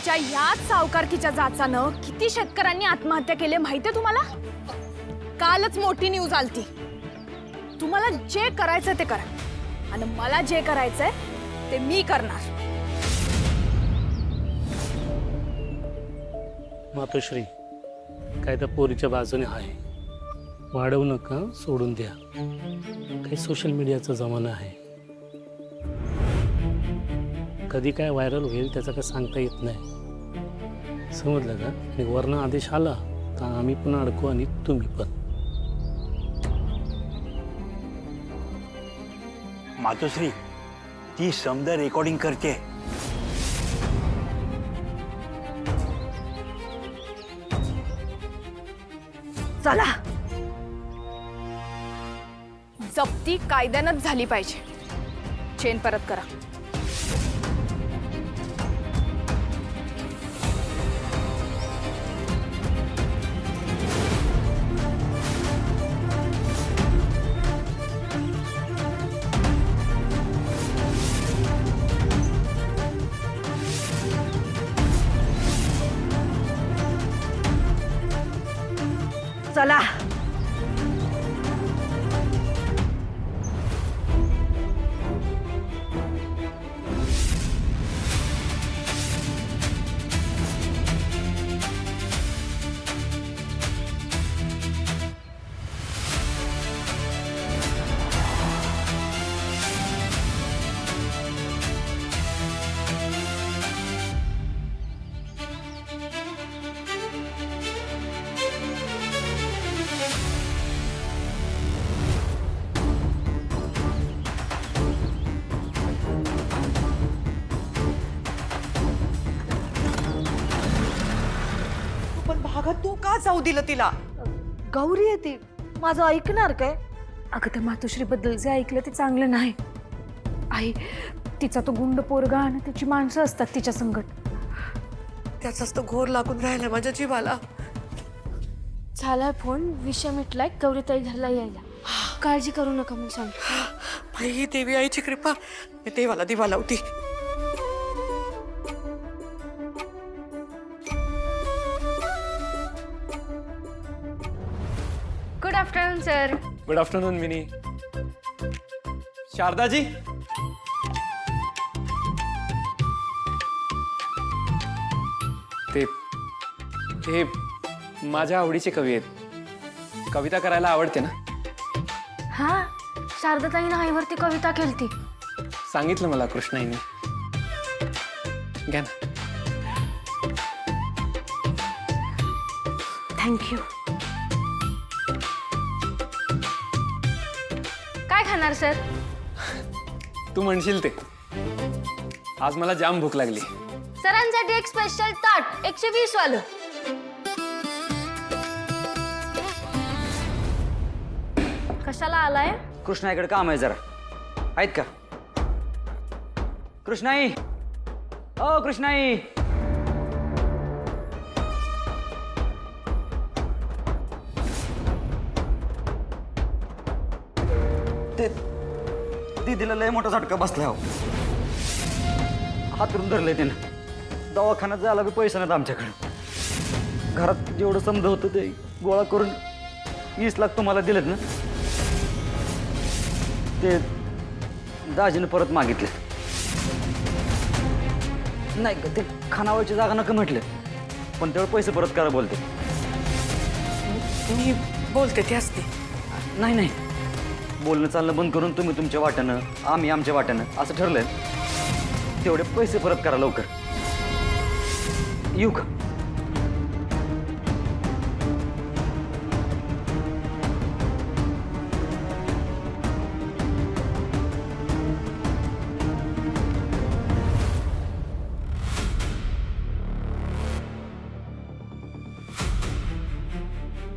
तुमच्या याच सावकारकीच्या जाचानं किती शेतकऱ्यांनी आत्महत्या केली माहितीये तुम्हाला? कालच मोठी न्यूज आलती. तुम्हाला जे करायचं ते करा आणि मला जे करायचंय ते मी करणार. मातोश्री, काय त्या पोरीच्या बाजूने आहे. वाढवू नका, सोडून द्या. काही सोशल मीडियाचा जमाना आहे. कधी काय व्हायरल होईल त्याचं काय सांगता येत नाही. समजलं का? आणि वर्ण आदेश आला तर आम्ही पण अडकू आणि तुम्ही पण. मातोश्री, ती समद रेकॉर्डिंग करते. चला, जप्ती कायद्यानंच झाली पाहिजे. चेन परत करा. चला. अगं तू का जाऊ दिलं तिला? गौरी येते, माझं ऐकणार काय? अगं त्या मातोश्रीबद्दल जे ऐकलं ते चांगलं नाही. आई, तिचा तो गुंड पोरगा आणि तिची माणसं असतात तिच्या संकट. त्याचाच तो घोर लागून राहिला माझ्या जीवाला. झालाय फोन, विषय मिटलाय. गौरीताई घरला यायला, काळजी करू नका मी सांग. बाई, देवी आईची कृपा. मी देवाला दिवा लावती. Good afternoon sir. Good afternoon Mini. Sharda ji, ते माझ्या आवडीचे कवी आहेत. कविता करायला आवडते ना? हा, शारदाताईनं आईवरती कविता केलती. सांगितलं मला कृष्णाईने. घ्या ना. थँक्यू. काय खाणार सर? तू म्हणशील ते. आज मला जाम भूक लागली. सरांसाठी एक स्पेशल ताट 120 वालं. कशाला आलाय? कृष्णाईकडे काम आहे जरा. आहेत का? कृष्णाई, ओ कृष्णाई. ते दीदीला लय मोठा झटका बसला हो. हातरून धरलंय त्यानं. दवाखान्यात जायला बी पैसे नाहीत आमच्याकडे. घरात जेवढं समज होतं ते गोळा करून 20 लाख तुम्हाला दिलेत ना. ते दाजीनं परत मागितले. नाही, ते खानावळची जागा नका म्हटले, पण तेवढे पैसे परत करा बोलते. मी बोलते ते असते. नाही नाही, बोलणं चालणं बंद करून तुम्ही तुमच्या वाट्यानं, आम्ही आमच्या वाट्यानं असं ठरलंय. तेवढे पैसे परत करा लवकर. येऊ का?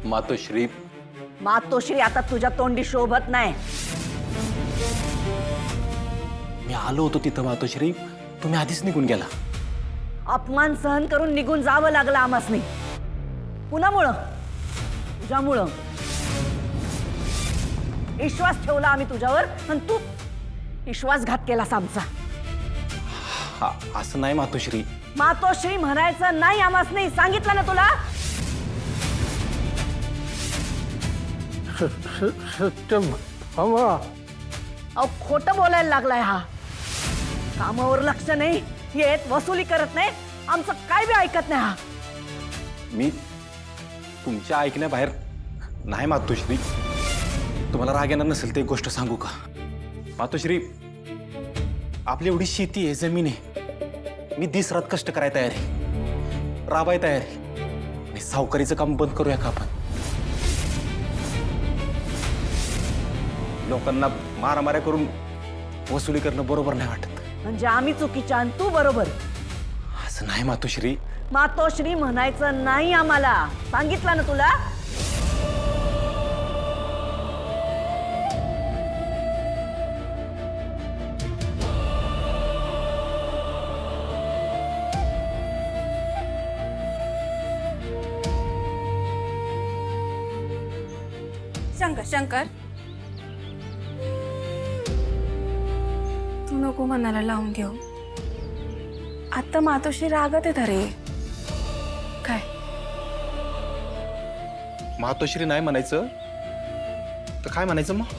मातोश्री, मातोश्री आता तुझ्या तोंडी शोभत नाही. मी आलो होतो तिथं मातोश्री, तुम्ही आधीच निघून गेला. अपमान सहन करून निघून जावं लागलं आम्हासनी. कुणामुळं? तुझ्यामुळं. विश्वास ठेवला आम्ही तुझ्यावर आणि तू विश्वासघात केलास आमचा. हा, असं नाही मातोश्री. मातोश्री म्हणायचं नाही आम्हास नाही, सांगितलं ना तुला. सत्यम अवा अहो खोटं बोलायला लागलाय हा. कामावर लक्ष नाही, येत वसुली करत नाही, आमचं काय बी ऐकत नाही हा. मी तुमच्या ऐकण्याबाहेर नाही मातोश्री. तुम्हाला राग येणार नसेल तर एक गोष्ट सांगू का मातोश्री? आपली एवढी शेती आहे, जमीन आहे, मी दिस रात कष्ट करायला तयार आहे, राबाय तयार आहे. आणि सावकारीचं काम बंद करूया का आपण? लोकांना मारामाऱ्या करून वसुली करणं बरोबर नाही वाटत. म्हणजे आम्ही चुकीच्या आणि तू बरोबर. असं नाही मातोश्री. मातोश्री म्हणायचं नाही आम्हाला, सांगितलं ना तुला. शंकर शंकर, तू नको मनाला लावून घेऊ. आता मातोश्री रागत आहेत अरे. काय मातोश्री नाही म्हणायचं तर काय म्हणायचं मग?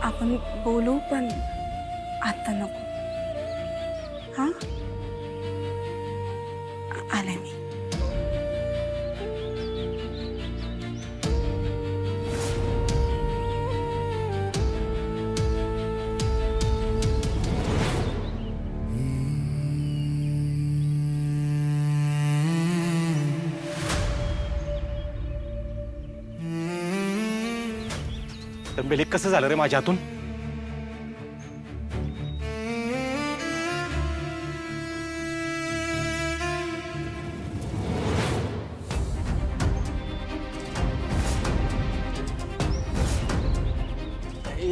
आपण बोलू, पण आता नको. हा, आले मी. तर कसं झालं रे माझ्या हातून?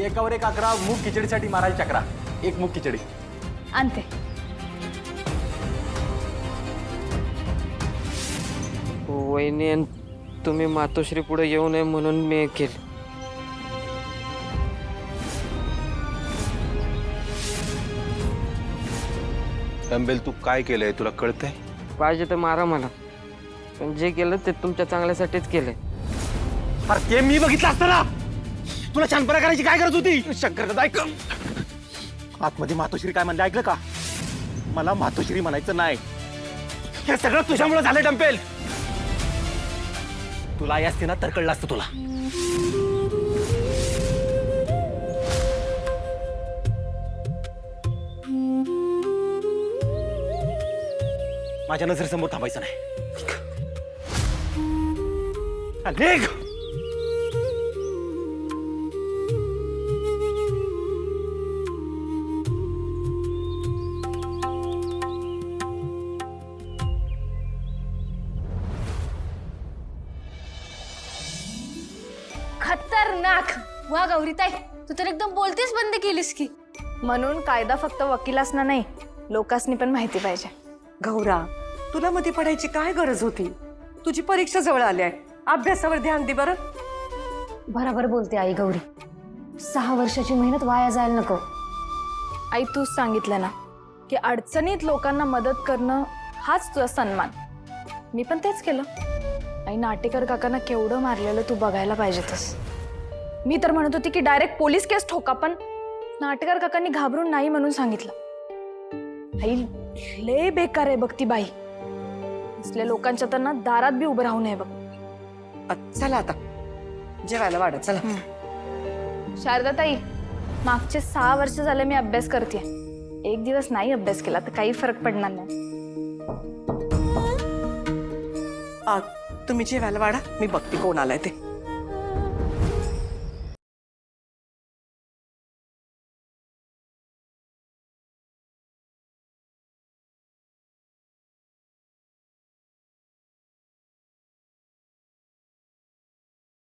एकावर एक 11 मूग खिचडीसाठी मारायची चक्रा. एक मूग खिचडी आणते. वहिनी आणि तुम्ही मातोश्री पुढे येऊ नये म्हणून मी केलं. डंबेल तू काय केलंय तुला कळतंय? पाहिजे तर मारा मला, पण जे केलं ते तुमच्या चांगल्यासाठीच केलंय. अरे ते मी बघितलं असतं ना. तुला छानपणा करायची काय गरज होती? शंकर ऐक, आतमध्ये मातोश्री काय म्हणलं ऐकलं का? मला मातोश्री म्हणायचं नाही. हे सगळं तुझ्यामुळे झालं डंपेल. तुला आई असते ना तर कळलं असतं तुला. माझ्या नजरेसमोर थांबायचं नाही. निघ. खतरनाक. वा गौरीताई, तू तर एकदम बोलतेच बंद केलीस की. म्हणून कायदा फक्त वकिलासना नाही, लोकांसनी पण माहिती पाहिजे. गौरा, तुला मध्ये पडायची काय गरज होती? तुझी परीक्षा जवळ आली आहे, अभ्यासावर ध्यान दे बरं. बरोबर बोलते आई गौरी. 6 वर्षाची मेहनत वाया जायला नको. आई तूच सांगितलं ना की अडचणीत लोकांना मदत करणं हाच तुझा सन्मान. मी पण तेच केलं. आई नाटेकर काकांना केवढं मारलेलं तू बघायला पाहिजेतस. मी तर म्हणत होती की डायरेक्ट पोलीस केस ठोका, पण नाटेकर काकांनी घाबरून नाही म्हणून सांगितलं. आई लय बेकार आहे बघ ती बाई. असल्या लोकांच्या तर ना दारात बी उभं राहू नये बघ. चला आता जेवायला वाढा. चला. शारदाताई, मागचे 6 वर्ष झाले मी अभ्यास करते. एक दिवस नाही अभ्यास केला तर काही फरक पडणार नाही. तुम्ही जेवायला वाढा, मी बघते कोण आलाय ते.